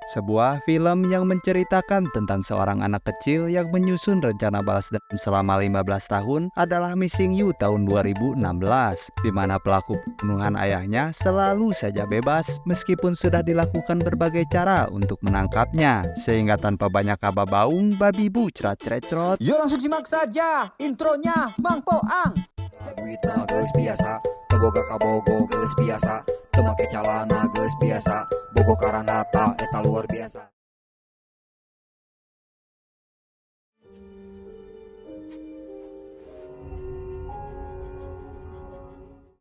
Sebuah film yang menceritakan tentang seorang anak kecil yang menyusun rencana balas dendam selama 15 tahun adalah Missing You tahun 2016, di mana pelaku pembunuhan ayahnya selalu saja bebas meskipun sudah dilakukan berbagai cara untuk menangkapnya. Sehingga tanpa banyak kaba baung, babi bu cerat-ceretrot. Yuk langsung simak saja intronya Mang Poang. Duitna geus biasa, teboga kabogo geus biasa, teu make calana geus biasa, bogo karanata eta luar biasa.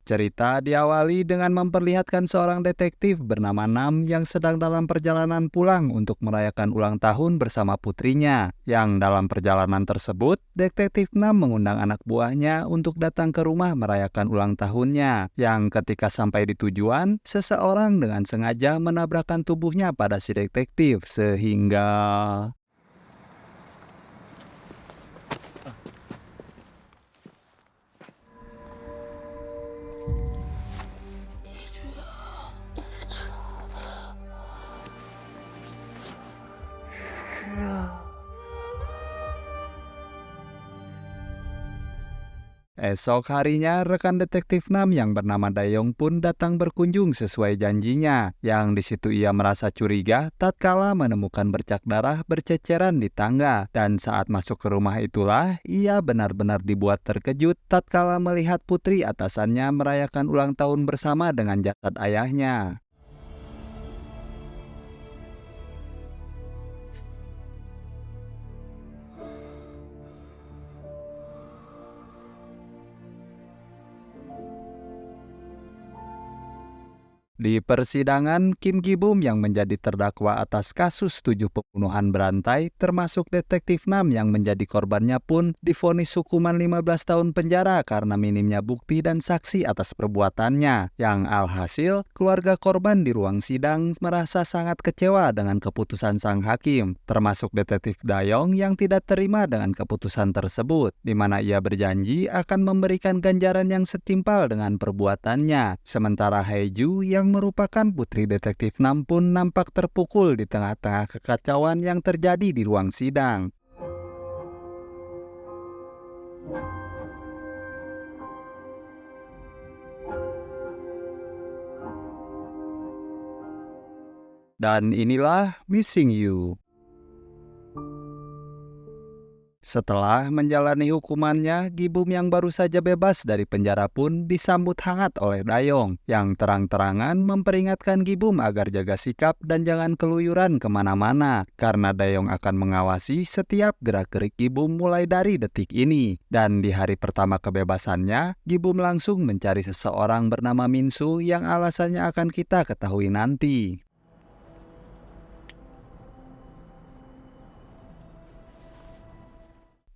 Cerita diawali dengan memperlihatkan seorang detektif bernama Nam yang sedang dalam perjalanan pulang untuk merayakan ulang tahun bersama putrinya. Yang dalam perjalanan tersebut, detektif Nam mengundang anak buahnya untuk datang ke rumah merayakan ulang tahunnya. Yang ketika sampai di tujuan, seseorang dengan sengaja menabrakkan tubuhnya pada si detektif sehingga... Esok harinya, rekan detektif Nam yang bernama Dayong pun datang berkunjung sesuai janjinya. Yang di situ ia merasa curiga tatkala menemukan bercak darah berceceran di tangga. Dan saat masuk ke rumah itulah, ia benar-benar dibuat terkejut tatkala melihat putri atasannya merayakan ulang tahun bersama dengan jasad ayahnya. Di persidangan, Kim Gi-bum yang menjadi terdakwa atas kasus 7 pembunuhan berantai, termasuk detektif Nam yang menjadi korbannya pun divonis hukuman 15 tahun penjara karena minimnya bukti dan saksi atas perbuatannya. Yang alhasil, keluarga korban di ruang sidang merasa sangat kecewa dengan keputusan sang hakim, termasuk detektif Dayong yang tidak terima dengan keputusan tersebut, di mana ia berjanji akan memberikan ganjaran yang setimpal dengan perbuatannya. Sementara Hae-ju yang merupakan putri detektif Nam pun nampak terpukul di tengah-tengah kekacauan yang terjadi di ruang sidang. Dan inilah Missing You. Setelah menjalani hukumannya, Gi-bum yang baru saja bebas dari penjara pun disambut hangat oleh Dayong, yang terang-terangan memperingatkan Gi-bum agar jaga sikap dan jangan keluyuran kemana-mana, karena Dayong akan mengawasi setiap gerak-gerik Gi-bum mulai dari detik ini. Dan di hari pertama kebebasannya, Gi-bum langsung mencari seseorang bernama Min-su yang alasannya akan kita ketahui nanti.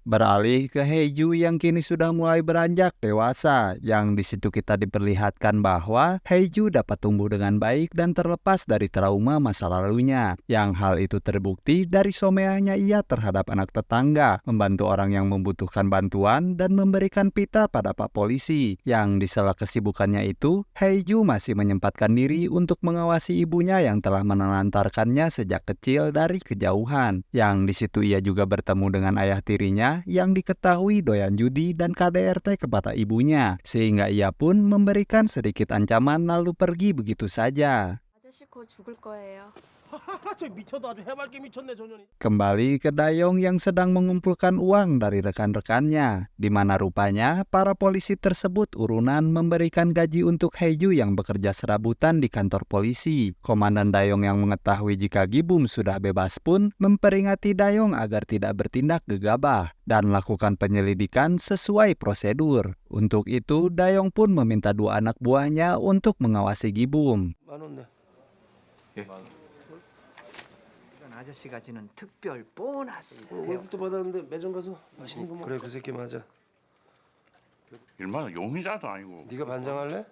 Beralih ke Hae-ju yang kini sudah mulai beranjak dewasa, yang di situ kita diperlihatkan bahwa Hae-ju dapat tumbuh dengan baik dan terlepas dari trauma masa lalunya. Yang hal itu terbukti dari someahnya ia terhadap anak tetangga, membantu orang yang membutuhkan bantuan, dan memberikan pita pada Pak Polisi. Yang di sela kesibukannya itu, Hae-ju masih menyempatkan diri untuk mengawasi ibunya yang telah menelantarkannya sejak kecil dari kejauhan. Yang di situ ia juga bertemu dengan ayah tirinya yang diketahui doyan judi dan KDRT kepada ibunya, sehingga ia pun memberikan sedikit ancaman lalu pergi begitu saja. 아저씨 곧 죽을 거예요. 저 미쳐도 아주 해맑게 미쳤네 저 년이. Kembali ke Dayong yang sedang mengumpulkan uang dari rekan-rekannya, di mana rupanya para polisi tersebut urunan memberikan gaji untuk Hae-ju yang bekerja serabutan di kantor polisi. Komandan Dayong yang mengetahui jika Gi-bum sudah bebas pun memperingati Dayong agar tidak bertindak gegabah dan lakukan penyelidikan sesuai prosedur. Untuk itu, Dayong pun meminta 2 anak buahnya untuk mengawasi Gi-bum. 만 원네. 이건 아저씨가 주는 특별 보너스. 월급도 받았는데 매점 가서 맛있는 거 먹자. 그래 그 새끼 맞아. 얼마나 용의자도 아니고. 네가 반장할래?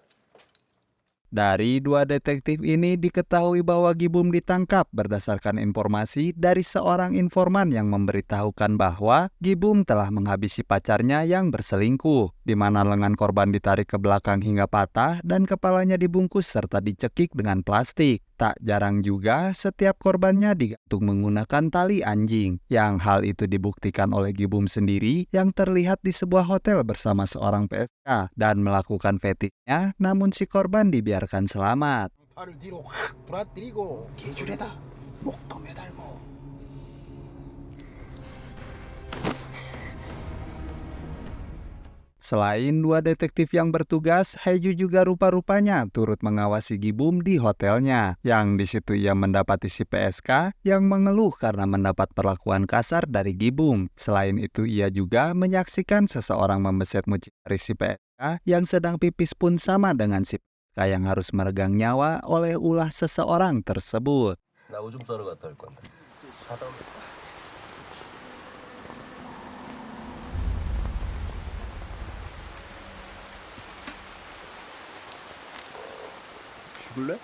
Dari 2 detektif ini diketahui bahwa Gi-bum ditangkap berdasarkan informasi dari seorang informan yang memberitahukan bahwa Gi-bum telah menghabisi pacarnya yang berselingkuh, di mana lengan korban ditarik ke belakang hingga patah dan kepalanya dibungkus serta dicekik dengan plastik. Tak jarang juga setiap korbannya digantung menggunakan tali anjing, yang hal itu dibuktikan oleh Gibum sendiri yang terlihat di sebuah hotel bersama seorang PSK dan melakukan fetishnya, namun si korban dibiarkan selamat. 발을 뒤로 확 부라뜨리고 개줄에다 목도 매달고. Selain dua detektif yang bertugas, Haeju juga rupa-rupanya turut mengawasi Gibum di hotelnya, yang di situ ia mendapati si PSK yang mengeluh karena mendapat perlakuan kasar dari Gibum. Selain itu, ia juga menyaksikan seseorang membeset mucikari si PSK yang sedang pipis pun sama dengan si PSK yang harus meregang nyawa oleh ulah seseorang tersebut. 나 오줌 싸러 갔다 올 건데. 죽을래?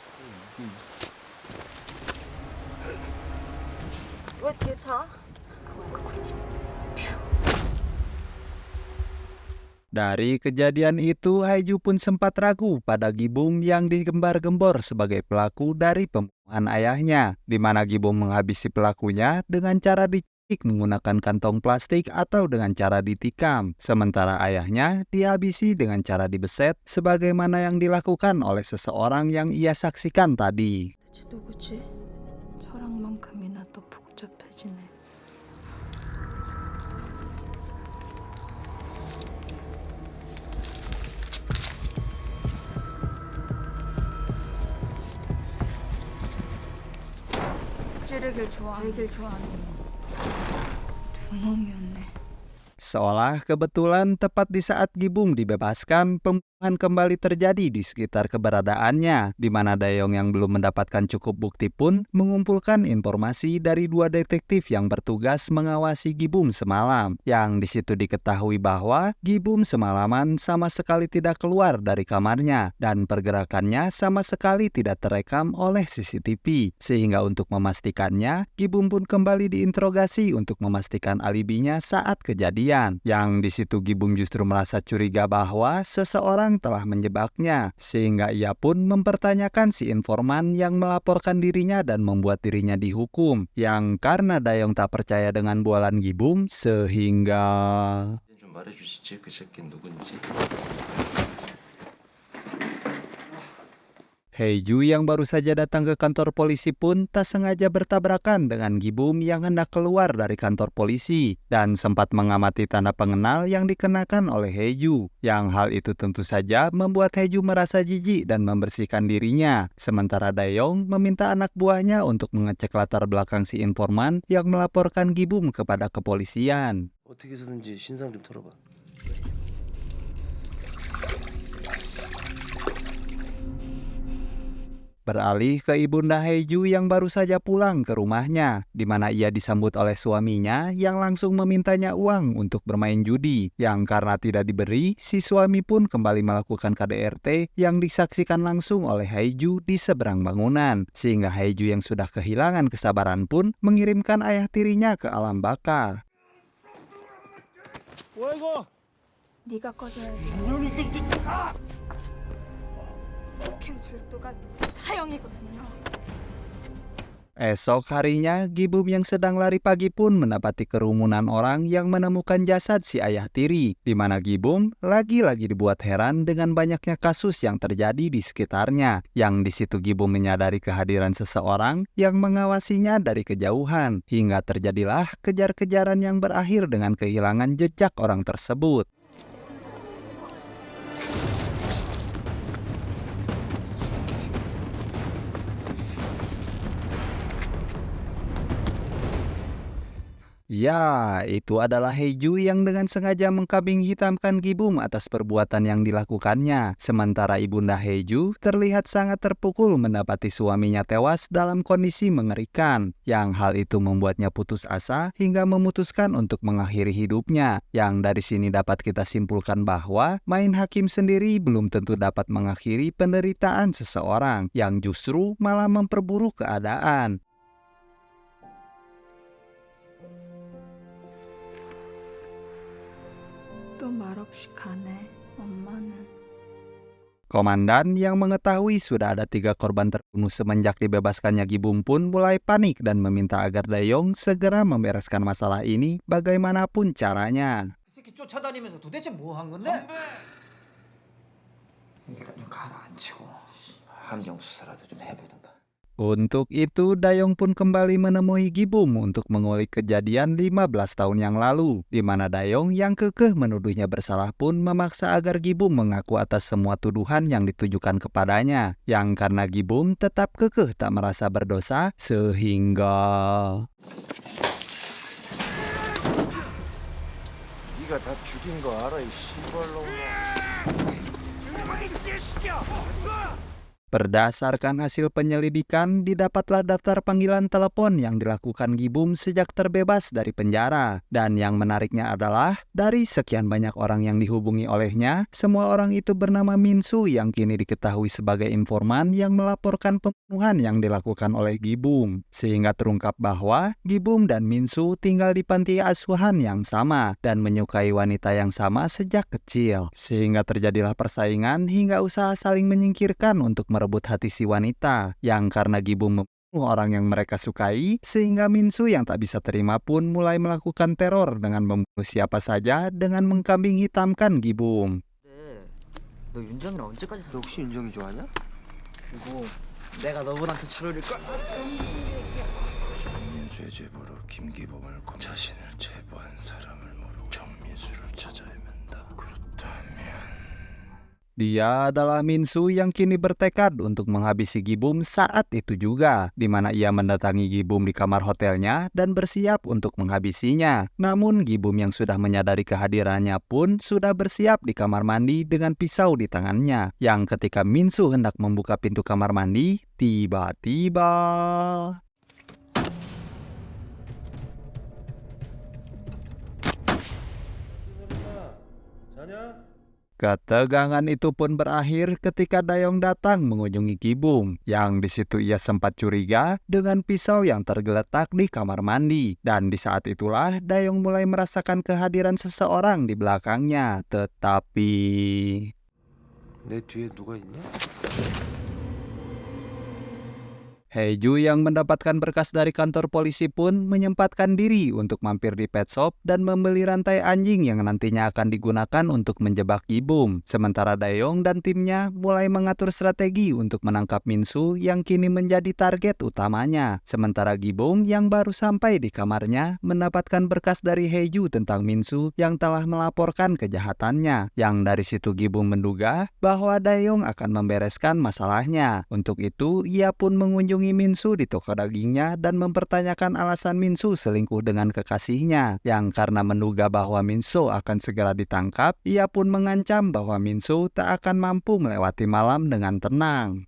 왜 뒤에 차? Dari kejadian itu, Haeju pun sempat ragu pada Gibum yang digembar-gembor sebagai pelaku dari pembunuhan ayahnya, di mana Gibum menghabisi pelakunya dengan cara dicekik menggunakan kantong plastik atau dengan cara ditikam, sementara ayahnya dihabisi dengan cara dibeset sebagaimana yang dilakukan oleh seseorang yang ia saksikan tadi. 대체 누구지? 저랑만큼이나 또 복잡해지네. 찌르길 애길 좋아하는 두 놈이었네. Seolah kebetulan tepat di saat Gibum dibebaskan, pembunuhan kembali terjadi di sekitar keberadaannya, di mana Dayong yang belum mendapatkan cukup bukti pun mengumpulkan informasi dari dua detektif yang bertugas mengawasi Gibum semalam, yang di situ diketahui bahwa Gibum semalaman sama sekali tidak keluar dari kamarnya dan pergerakannya sama sekali tidak terekam oleh CCTV, sehingga untuk memastikannya, Gibum pun kembali diinterogasi untuk memastikan alibinya saat kejadian. Yang di situ Gibum justru merasa curiga bahwa seseorang telah menjebaknya, sehingga ia pun mempertanyakan si informan yang melaporkan dirinya dan membuat dirinya dihukum. Yang karena Dayong tak percaya dengan bualan Gibum, sehingga 좀 말해주시지 그 새끼는 누군지. Haeju yang baru saja datang ke kantor polisi pun tak sengaja bertabrakan dengan Gibum yang hendak keluar dari kantor polisi dan sempat mengamati tanda pengenal yang dikenakan oleh Haeju. Yang hal itu tentu saja membuat Haeju merasa jijik dan membersihkan dirinya. Sementara Dayong meminta anak buahnya untuk mengecek latar belakang si informan yang melaporkan Gibum kepada kepolisian. 어떻게 해서든지 신상 좀 털어봐. Beralih ke ibunda Haeju yang baru saja pulang ke rumahnya, di mana ia disambut oleh suaminya yang langsung memintanya uang untuk bermain judi. Yang karena tidak diberi, si suami pun kembali melakukan KDRT yang disaksikan langsung oleh Haeju di seberang bangunan. Sehingga Haeju yang sudah kehilangan kesabaran pun mengirimkan ayah tirinya ke alam baka. 뭐야 이거? 네가 꺼줘야지. 폭행 절도가 사형이거든요. Esok harinya, Gibum yang sedang lari pagi pun mendapati kerumunan orang yang menemukan jasad si ayah tiri, di mana Gibum lagi-lagi dibuat heran dengan banyaknya kasus yang terjadi di sekitarnya. Yang di situ Gibum menyadari kehadiran seseorang yang mengawasinya dari kejauhan, hingga terjadilah kejar-kejaran yang berakhir dengan kehilangan jejak orang tersebut. Ya, itu adalah Haeju yang dengan sengaja mengkambing hitamkan Gibum atas perbuatan yang dilakukannya. Sementara ibunda Haeju terlihat sangat terpukul mendapati suaminya tewas dalam kondisi mengerikan. Yang hal itu membuatnya putus asa hingga memutuskan untuk mengakhiri hidupnya. Yang dari sini dapat kita simpulkan bahwa main hakim sendiri belum tentu dapat mengakhiri penderitaan seseorang, yang justru malah memperburuk keadaan. 또 말없이 가네, 엄마는. Komandan yang mengetahui sudah ada 3 korban terbunuh semenjak dibebaskannya Gibum pun mulai panik dan meminta agar Dayong segera membereskan masalah ini bagaimanapun caranya. 새끼 쫓아다니면서 도대체 뭐 한 건데? 일단 좀 가라앉히고 함정 수사라도 좀 해보든가. Untuk itu, Dayong pun kembali menemui Gibum untuk mengulik kejadian 15 tahun yang lalu, di mana Dayong yang kekeh menuduhnya bersalah pun memaksa agar Gibum mengaku atas semua tuduhan yang ditujukan kepadanya, yang karena Gibum tetap kekeh tak merasa berdosa, sehingga... 네가 다 죽인 거 알아 이 씨발놈아. Berdasarkan hasil penyelidikan, didapatlah daftar panggilan telepon yang dilakukan Gibum sejak terbebas dari penjara. Dan yang menariknya adalah, dari sekian banyak orang yang dihubungi olehnya, semua orang itu bernama Minsu yang kini diketahui sebagai informan yang melaporkan pembunuhan yang dilakukan oleh Gibum. Sehingga terungkap bahwa Gibum dan Minsu tinggal di panti asuhan yang sama dan menyukai wanita yang sama sejak kecil. Sehingga terjadilah persaingan hingga usaha saling menyingkirkan untuk merebut hati si wanita, yang karena Gibum membunuh orang yang mereka sukai, sehingga Minsu yang tak bisa terima pun mulai melakukan teror dengan membunuh siapa saja dengan mengkambing hitamkan Gibum. 너 윤정이랑 언제까지 살? 너 혹시 윤정이 좋아하냐? 그리고 내가 너보다 더 잘 어울릴 걸. 정민수의 제보로 김기범을 자신을 제보한 사람을 모르고 정민수를 찾아 헤맨다. 그렇다면 Dia adalah Minsu yang kini bertekad untuk menghabisi Gibum saat itu juga, di mana ia mendatangi Gibum di kamar hotelnya dan bersiap untuk menghabisinya. Namun Gibum yang sudah menyadari kehadirannya pun sudah bersiap di kamar mandi dengan pisau di tangannya, yang ketika Minsu hendak membuka pintu kamar mandi, tiba-tiba... Ketegangan itu pun berakhir ketika Dayong datang mengunjungi Gibum, yang di situ ia sempat curiga dengan pisau yang tergeletak di kamar mandi. Dan di saat itulah Dayong mulai merasakan kehadiran seseorang di belakangnya. Tetapi... 내 뒤에 누가 있냐? Haeju yang mendapatkan berkas dari kantor polisi pun menyempatkan diri untuk mampir di pet shop dan membeli rantai anjing yang nantinya akan digunakan untuk menjebak Gibum. Sementara Dayong dan timnya mulai mengatur strategi untuk menangkap Minsu yang kini menjadi target utamanya. Sementara Gibum yang baru sampai di kamarnya mendapatkan berkas dari Haeju tentang Minsu yang telah melaporkan kejahatannya. Yang dari situ Gibum menduga bahwa Dayong akan membereskan masalahnya. Untuk itu, ia pun mengunjungi Minsu di toko dagingnya dan mempertanyakan alasan Minsu selingkuh dengan kekasihnya. Yang karena menduga bahwa Minsu akan segera ditangkap, ia pun mengancam bahwa Minsu tak akan mampu melewati malam dengan tenang.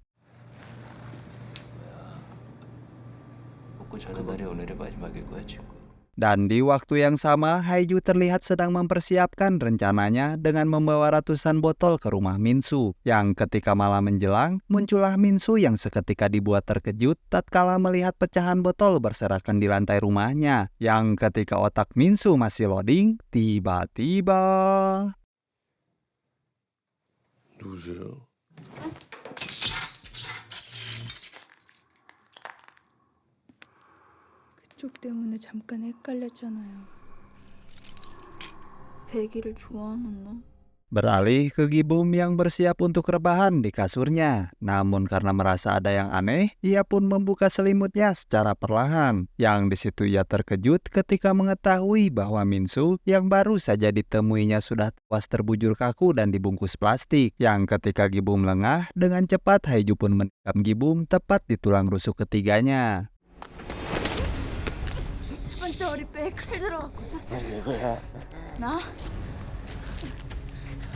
먹고 자는 날이 오늘의 마지막일 거야 친구. Dan di waktu yang sama, Haeju terlihat sedang mempersiapkan rencananya dengan membawa ratusan botol ke rumah Minsu. Yang ketika malam menjelang, muncullah Minsu yang seketika dibuat terkejut tatkala melihat pecahan botol berserakan di lantai rumahnya. Yang ketika otak Minsu masih loading, tiba-tiba... 누구세요? 그쪽 때문에 잠깐 헷갈렸잖아요. 배기를 좋아하는 너? Beralih ke Gibum yang bersiap untuk rebahan di kasurnya. Namun karena merasa ada yang aneh, ia pun membuka selimutnya secara perlahan. Yang di situ ia terkejut ketika mengetahui bahwa Minsu yang baru saja ditemuinya sudah tewas terbujur kaku dan dibungkus plastik. Yang ketika Gibum lengah, dengan cepat Haeju pun menikam Gibum tepat di tulang rusuk ketiganya. 세 번째 어리배에 칼 들어갔거든. 나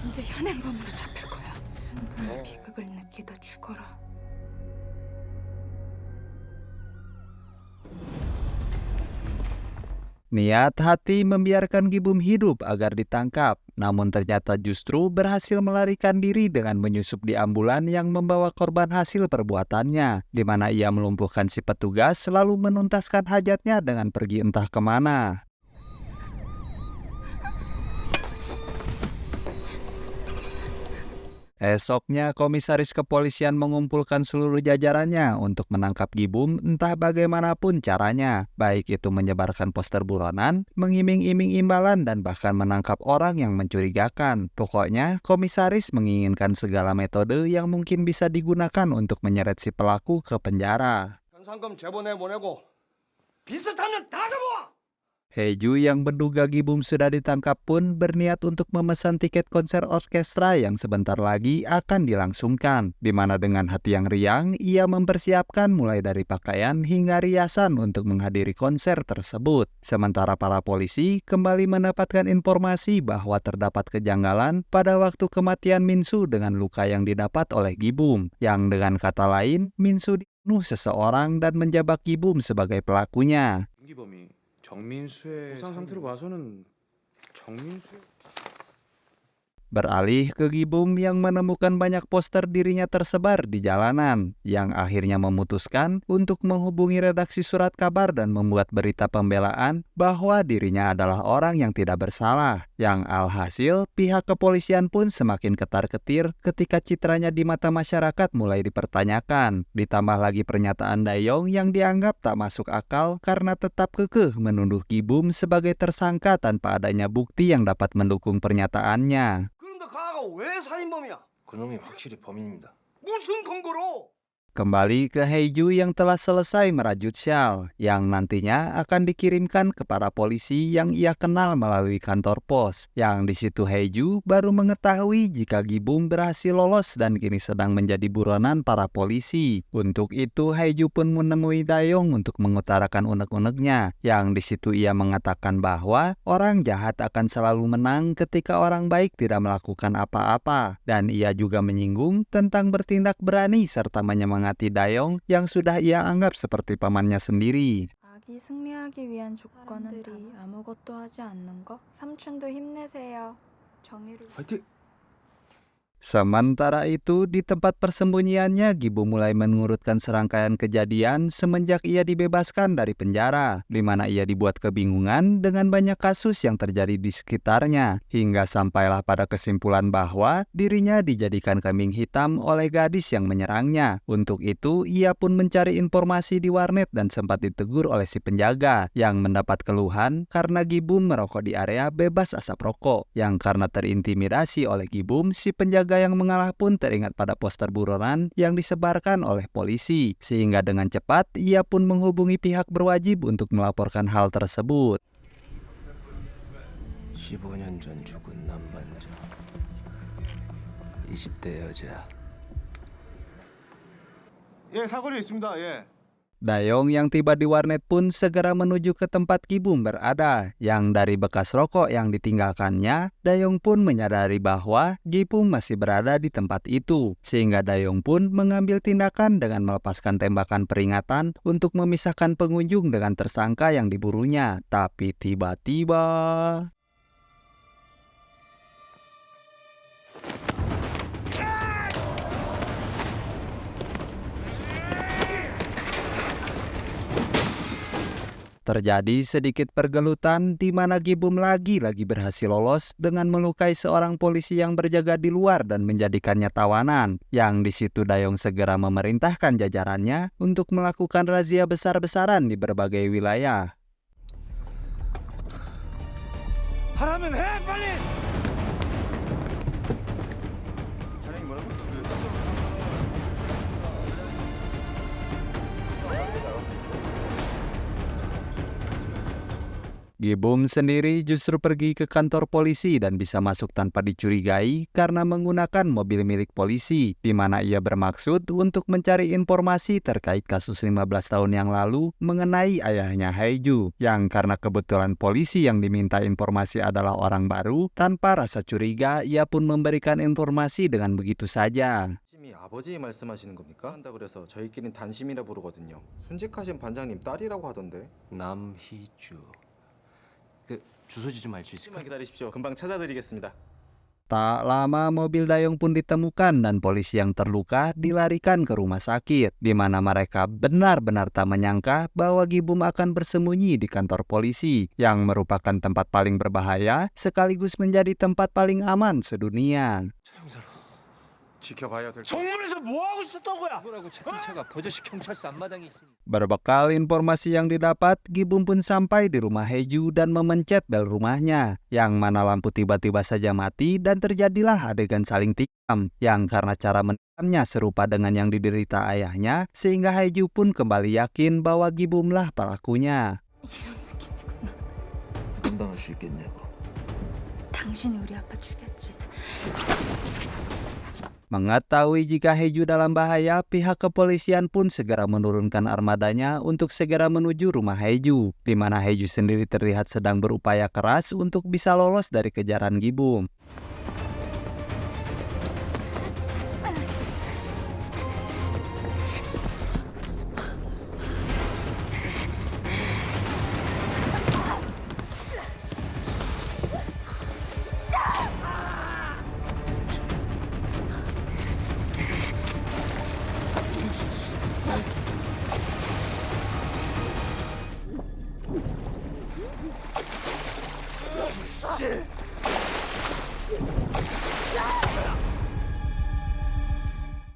이제 현행범으로 잡힐 거야. 분명 비극을 느끼다 죽어라. Niat hati membiarkan Gibum hidup agar ditangkap, namun ternyata justru berhasil melarikan diri dengan menyusup di ambulan yang membawa korban hasil perbuatannya, di mana ia melumpuhkan si petugas lalu menuntaskan hajatnya dengan pergi entah kemana. Esoknya, komisaris kepolisian mengumpulkan seluruh jajarannya untuk menangkap Gibum entah bagaimanapun caranya, baik itu menyebarkan poster buronan, mengiming-iming imbalan, dan bahkan menangkap orang yang mencurigakan. Pokoknya, komisaris menginginkan segala metode yang mungkin bisa digunakan untuk menyeret si pelaku ke penjara. 현상금 제보내보내고 비슷하면 다 잡아! Haeju yang menduga Gibum sudah ditangkap pun berniat untuk memesan tiket konser orkestra yang sebentar lagi akan dilangsungkan, di mana dengan hati yang riang, ia mempersiapkan mulai dari pakaian hingga riasan untuk menghadiri konser tersebut. Sementara para polisi kembali mendapatkan informasi bahwa terdapat kejanggalan pada waktu kematian Minsu dengan luka yang didapat oleh Gibum, yang dengan kata lain, Minsu dibunuh seseorang dan menjebak Gibum sebagai pelakunya. 김기범이 정민수의 부상 상태로 봐서는 정민수의 Beralih ke Gibum yang menemukan banyak poster dirinya tersebar di jalanan, yang akhirnya memutuskan untuk menghubungi redaksi surat kabar dan membuat berita pembelaan bahwa dirinya adalah orang yang tidak bersalah. Yang alhasil, pihak kepolisian pun semakin ketar-ketir ketika citranya di mata masyarakat mulai dipertanyakan. Ditambah lagi pernyataan Dayong yang dianggap tak masuk akal karena tetap kekeh menuduh Gibum sebagai tersangka tanpa adanya bukti yang dapat mendukung pernyataannya. 그런데 가가 왜 살인범이야? 그놈이 확실히 범인입니다. 무슨 근거로? Kembali ke Haeju yang telah selesai merajut syal, yang nantinya akan dikirimkan kepada polisi yang ia kenal melalui kantor pos. Yang di situ Haeju baru mengetahui jika Gibum berhasil lolos dan kini sedang menjadi buronan para polisi. Untuk itu Haeju pun menemui Dayong untuk mengutarakan unek-uneknya, yang di situ ia mengatakan bahwa orang jahat akan selalu menang ketika orang baik tidak melakukan apa-apa, dan ia juga menyinggung tentang bertindak berani serta menyemangati Dayong yang sudah ia anggap seperti pamannya sendiri. 악이 승리하기 위한 조건은 아무것도 하지 않는 거. 삼촌도 힘내세요. 정의를 화이팅! Sementara itu, di tempat persembunyiannya, Gibum mulai mengurutkan serangkaian kejadian semenjak ia dibebaskan dari penjara, di mana ia dibuat kebingungan dengan banyak kasus yang terjadi di sekitarnya, hingga sampailah pada kesimpulan bahwa dirinya dijadikan kambing hitam oleh gadis yang menyerangnya. Untuk itu, ia pun mencari informasi di warnet dan sempat ditegur oleh si penjaga, yang mendapat keluhan karena Gibum merokok di area bebas asap rokok, yang karena terintimidasi oleh Gibum, si penjaga yang mengalah pun teringat pada poster buronan yang disebarkan oleh polisi, sehingga dengan cepat ia pun menghubungi pihak berwajib untuk melaporkan hal tersebut. 15년 전 죽은 남반자 20대 여자 예, 사거리에 있습니다. 예. Dayong yang tiba di warnet pun segera menuju ke tempat Gibum berada, yang dari bekas rokok yang ditinggalkannya, Dayong pun menyadari bahwa Gibum masih berada di tempat itu, sehingga Dayong pun mengambil tindakan dengan melepaskan tembakan peringatan untuk memisahkan pengunjung dengan tersangka yang diburunya. Tapi tiba-tiba... terjadi sedikit pergelutan di mana Gibum lagi-lagi berhasil lolos dengan melukai seorang polisi yang berjaga di luar dan menjadikannya tawanan. Yang di situ Dayong segera memerintahkan jajarannya untuk melakukan razia besar-besaran di berbagai wilayah. 하라면 해, 빨리! 차량이 뭐라고? Gibum sendiri justru pergi ke kantor polisi dan bisa masuk tanpa dicurigai karena menggunakan mobil milik polisi, di mana ia bermaksud untuk mencari informasi terkait kasus 15 tahun yang lalu mengenai ayahnya Haeju, yang karena kebetulan polisi yang diminta informasi adalah orang baru, tanpa rasa curiga ia pun memberikan informasi dengan begitu saja. 아버지 말씀하시는 겁니까? 한다 그래서 저희끼린 단심이라 부르거든요. 순직하신 반장님 딸이라고 하던데. 남희주. 그 주소지 좀 알 수 있을까? 잠시만 기다리십시오. 금방 찾아드리겠습니다. Tak lama mobil Dayong pun ditemukan dan polisi yang terluka dilarikan ke rumah sakit, di mana mereka benar-benar tak menyangka bahwa Gibum akan bersembunyi di kantor polisi, yang merupakan tempat paling berbahaya sekaligus menjadi tempat paling aman sedunia. 차 형사로 지켜봐야 될 정문에서 뭐 하고 있었던 거야? 뭐라고 채팅창가 버젓이 경찰서 앞마당에 있으니. Berbekal informasi yang didapat, Gibum pun sampai di rumah Haeju dan memencet bel rumahnya, yang mana lampu tiba-tiba saja mati dan terjadilah adegan saling tikam, yang karena cara menikamnya serupa dengan yang diderita ayahnya, sehingga Haeju pun kembali yakin bahwa Gibumlah pelakunya. 이런 느낌이구나. 감당할 수 있겠냐고. 당신이 우리 아빠 죽였지. Mengetahui jika Haeju dalam bahaya, pihak kepolisian pun segera menurunkan armadanya untuk segera menuju rumah Haeju, di mana Haeju sendiri terlihat sedang berupaya keras untuk bisa lolos dari kejaran Gibum.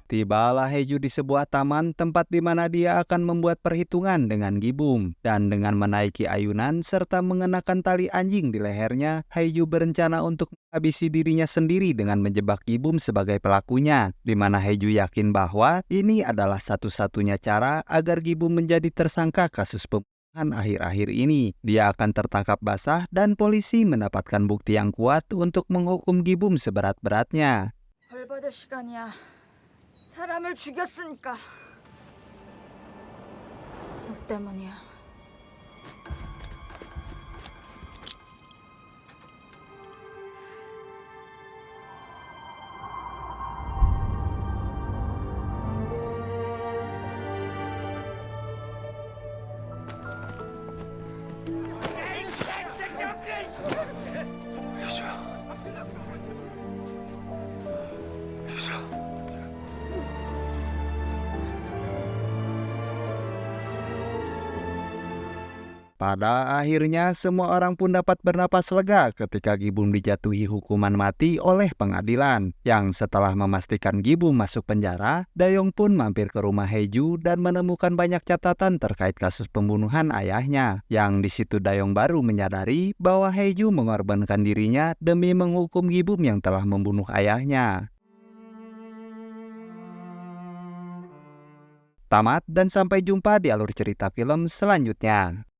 Tibalah Haeju di sebuah taman tempat di mana dia akan membuat perhitungan dengan Gibum. Dan dengan menaiki ayunan serta mengenakan tali anjing di lehernya, Haeju berencana untuk menghabisi dirinya sendiri dengan menjebak Gibum sebagai pelakunya. Di mana Haeju yakin bahwa ini adalah satu-satunya cara agar Gibum menjadi tersangka kasus pembunuhan akhir-akhir ini. Dia akan tertangkap basah dan polisi mendapatkan bukti yang kuat untuk menghukum Gibum seberat-beratnya. 벌 받을 시간이야. 사람을 죽였으니까. 너 때문이야. Pada akhirnya, semua orang pun dapat bernapas lega ketika Gibum dijatuhi hukuman mati oleh pengadilan. Yang setelah memastikan Gibum masuk penjara, Dayong pun mampir ke rumah Haeju dan menemukan banyak catatan terkait kasus pembunuhan ayahnya. Yang di situ Dayong baru menyadari bahwa Haeju mengorbankan dirinya demi menghukum Gibum yang telah membunuh ayahnya. Tamat dan sampai jumpa di alur cerita film selanjutnya.